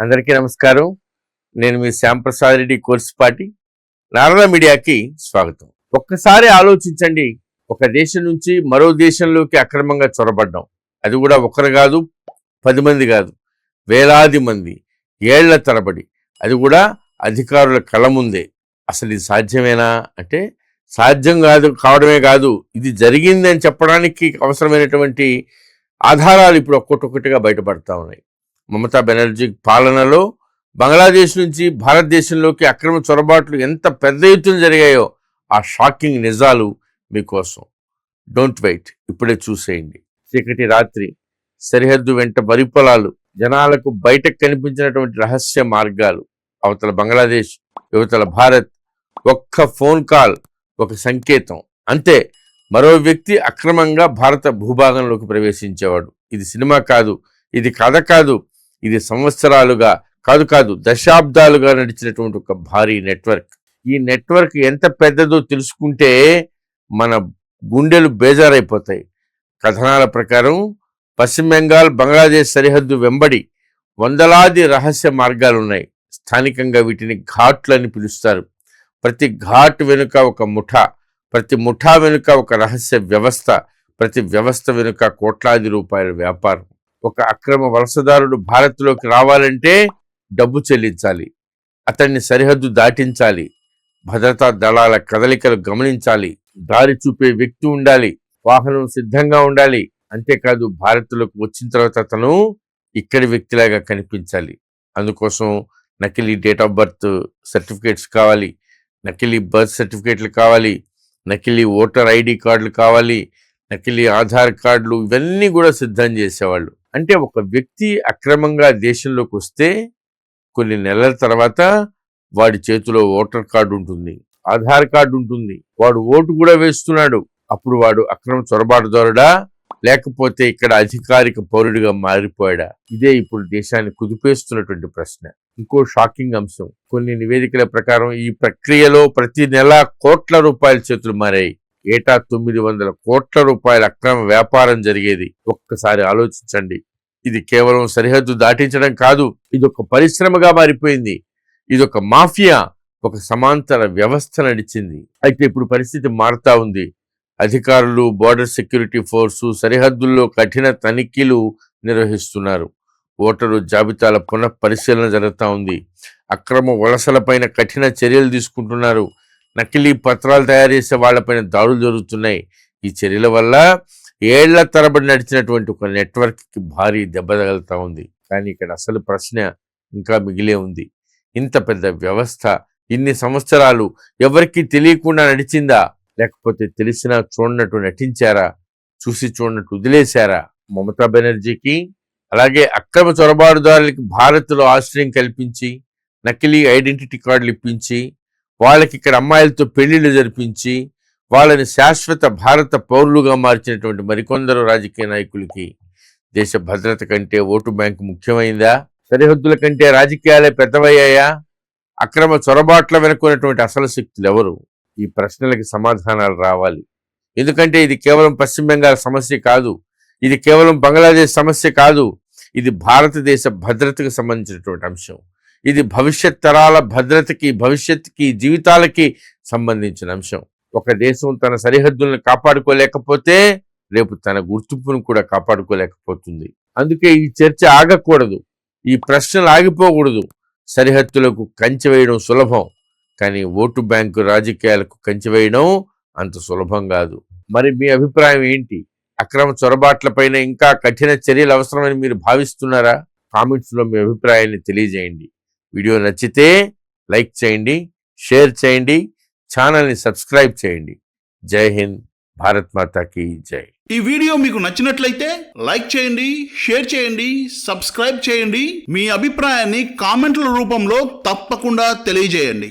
అందరికీ నమస్కారం. నేను మీ శ్యాంప్రసాద్ రెడ్డి కోర్సుపాటి. నారద మీడియాకి స్వాగతం. ఒక్కసారి ఆలోచించండి, ఒక దేశం నుంచి మరో దేశంలోకి అక్రమంగా చొరబడ్డాం. అది కూడా ఒకరు కాదు, 10 మంది కాదు, వేలాది మంది, ఏళ్ల తరబడి, అది కూడా అధికారుల కళ్ళ ముందే. అసలు ఇది సాధ్యమేనా అంటే సాధ్యం కావడమే కాదు, ఇది జరిగింది అని చెప్పడానికి అవసరమైనటువంటి ఆధారాలు ఇప్పుడు ఒక్కొక్కటిగా బయటపడతా ఉన్నాయి. మమతా బెనర్జీ పాలనలో బంగ్లాదేశ్ నుంచి భారతదేశంలోకి అక్రమ చొరబాట్లు ఎంత పెద్ద ఎత్తున జరిగాయో ఆ షాకింగ్ నిజాలు మీకోసం. డోంట్ వెయిట్, ఇప్పుడే చూసేయండి. చీకటి రాత్రి, సరిహద్దు వెంట వరి పొలాలు, జనాలకు బయటకు కనిపించినటువంటి రహస్య మార్గాలు, అవతల బంగ్లాదేశ్, యువతల భారత్. ఒక్క ఫోన్ కాల్, ఒక సంకేతం, అంతే మరో వ్యక్తి అక్రమంగా భారత భూభాగంలోకి ప్రవేశించేవాడు. ఇది సినిమా కాదు, ఇది కథ కాదు, ఇది సంవత్సరాలుగా కాదు దశాబ్దాలుగా నడిచినటువంటి ఒక భారీ నెట్వర్క్. ఈ నెట్వర్క్ ఎంత పెద్దదో తెలుసుకుంటే మన గుండెలు బేజారైపోతాయి. కథనాల ప్రకారం పశ్చిమ బెంగాల్ బంగ్లాదేశ్ సరిహద్దు వెంబడి వందలాది రహస్య మార్గాలు ఉన్నాయి. స్థానికంగా వీటిని ఘాట్లు అని పిలుస్తారు. ప్రతి ఘాట్ వెనుక ఒక ముఠా, ప్రతి ముఠా వెనుక ఒక రహస్య వ్యవస్థ, ప్రతి వ్యవస్థ వెనుక కోట్లాది రూపాయల వ్యాపారం. ఒక అక్రమ వలసదారుడు భారత్లోకి రావాలంటే డబ్బు చెల్లించాలి, అతన్ని సరిహద్దు దాటించాలి, భద్రతా దళాల కదలికలు గమనించాలి, దారి చూపే వ్యక్తి ఉండాలి, వాహనం సిద్ధంగా ఉండాలి. అంతేకాదు భారత్లోకి వచ్చిన తర్వాత అతను ఇక్కడి వ్యక్తిలాగా కనిపించాలి. అందుకోసం నకిలీ డేట్ ఆఫ్ బర్త్ సర్టిఫికేట్స్ కావాలి, నకిలీ బర్త్ సర్టిఫికేట్లు కావాలి, నకిలీ ఓటర్ ఐడి కార్డులు కావాలి, నకిలీ ఆధార్ కార్డులు, ఇవన్నీ కూడా సిద్ధం చేసేవాళ్ళు. అంటే ఒక వ్యక్తి అక్రమంగా దేశంలోకి వస్తే కొన్ని నెలల తర్వాత వాడి చేతిలో ఓటర్ కార్డు ఉంటుంది, ఆధార్ కార్డు ఉంటుంది, వాడు ఓటు కూడా వేస్తున్నాడు. అప్పుడు వాడు అక్రమ చొరబాటుదారుడా లేకపోతే ఇక్కడ అధికారిక పౌరుడిగా మారిపోయాడా? ఇదే ఇప్పుడు దేశాన్ని కుదిపేస్తున్నటువంటి ప్రశ్న. ఇంకో షాకింగ్ అంశం, కొన్ని నివేదికల ప్రకారం ఈ ప్రక్రియలో ప్రతి నెల కోట్ల రూపాయల చేతులు మారాయి. ఏటా 900 కోట్ల రూపాయల అక్రమ వ్యాపారం జరిగేది. ఒక్కసారి ఆలోచించండి. ఇది కేవలం సరిహద్దు దాటించడం కాదు, ఇది ఒక పరిశ్రమగా మారిపోయింది. ఇది ఒక మాఫియా, ఒక సమాంతర వ్యవస్థ నడిచింది. అయితే ఇప్పుడు పరిస్థితి మారుతా ఉంది. అధికారులు, బోర్డర్ సెక్యూరిటీ ఫోర్సు సరిహద్దుల్లో కఠిన తనిఖీలు నిర్వహిస్తున్నారు. ఓటరు జాబితాల పునఃపరిశీలన జరుగుతూ ఉంది. అక్రమ వలసలపైన కఠిన చర్యలు తీసుకుంటున్నారు. నకిలీ పత్రాలు తయారు చేసే వాళ్లపైన దాడులు జరుగుతున్నాయి. ఈ చర్యల వల్ల ఏళ్ల తరబడి నడిచినటువంటి ఒక నెట్వర్క్కి భారీ దెబ్బ తగులుతూ ఉంది. కానీ ఇక్కడ అసలు ప్రశ్న ఇంకా మిగిలే ఉంది. ఇంత పెద్ద వ్యవస్థ ఇన్ని సంవత్సరాలు ఎవరికి తెలియకుండా నడిచిందా, లేకపోతే తెలిసినా చూడనట్టు నటించారా, చూసి చూడనట్టు వదిలేశారా? మమతా బెనర్జీకి అలాగే అక్రమ చొరబాటుదారులకి భారత్లో ఆశ్రయం కల్పించి, నకిలీ ఐడెంటిటీ కార్డులు ఇప్పించి, వాళ్ళకి ఇక్కడ అమ్మాయిలతో పెళ్లిళ్ళు జరిపించి, వాళ్ళని శాశ్వత భారత పౌరులుగా మార్చినటువంటి మరికొందరు రాజకీయ నాయకులకి దేశ భద్రత కంటే ఓటు బ్యాంకు ముఖ్యమైందా? సరిహద్దుల కంటే రాజకీయాలే పెద్దవయ్యాయా? అక్రమ చొరబాట్ల వెనుకున్నటువంటి అసలు శక్తులు ఎవరు? ఈ ప్రశ్నలకి సమాధానాలు రావాలి. ఎందుకంటే ఇది కేవలం పశ్చిమ బెంగాల్ సమస్య కాదు, ఇది కేవలం బంగ్లాదేశ్ సమస్య కాదు, ఇది భారతదేశ భద్రతకు సంబంధించినటువంటి అంశం. ఇది భవిష్యత్ తరాల భద్రతకి, భవిష్యత్తుకి, జీవితాలకి సంబంధించిన అంశం. ఒక దేశం తన సరిహద్దులను కాపాడుకోలేకపోతే రేపు తన గుర్తింపును కూడా కాపాడుకోలేకపోతుంది. అందుకే ఈ చర్చ ఆగకూడదు, ఈ ప్రశ్నలు ఆగిపోకూడదు. సరిహద్దులకు కంచె వేయడం సులభం, కానీ ఓటు బ్యాంకు రాజకీయాలకు కంచె వేయడం అంత సులభం కాదు. మరి మీ అభిప్రాయం ఏంటి? అక్రమ చొరబాట్లపైన ఇంకా కఠిన చర్యలు అవసరమని మీరు భావిస్తున్నారా? కామెంట్స్లో మీ అభిప్రాయాన్ని తెలియజేయండి. వీడియో నచ్చితే లైక్ చేయండి, షేర్ చేయండి, ఛానల్ని సబ్స్క్రైబ్ చేయండి. జై హింద్, భారత్ మాతాకి జై. ఈ వీడియో మీకు నచ్చినట్లయితే లైక్ చేయండి, షేర్ చేయండి, సబ్స్క్రైబ్ చేయండి. మీ అభిప్రాయాన్ని కామెంట్ల రూపంలో తప్పకుండా తెలియజేయండి.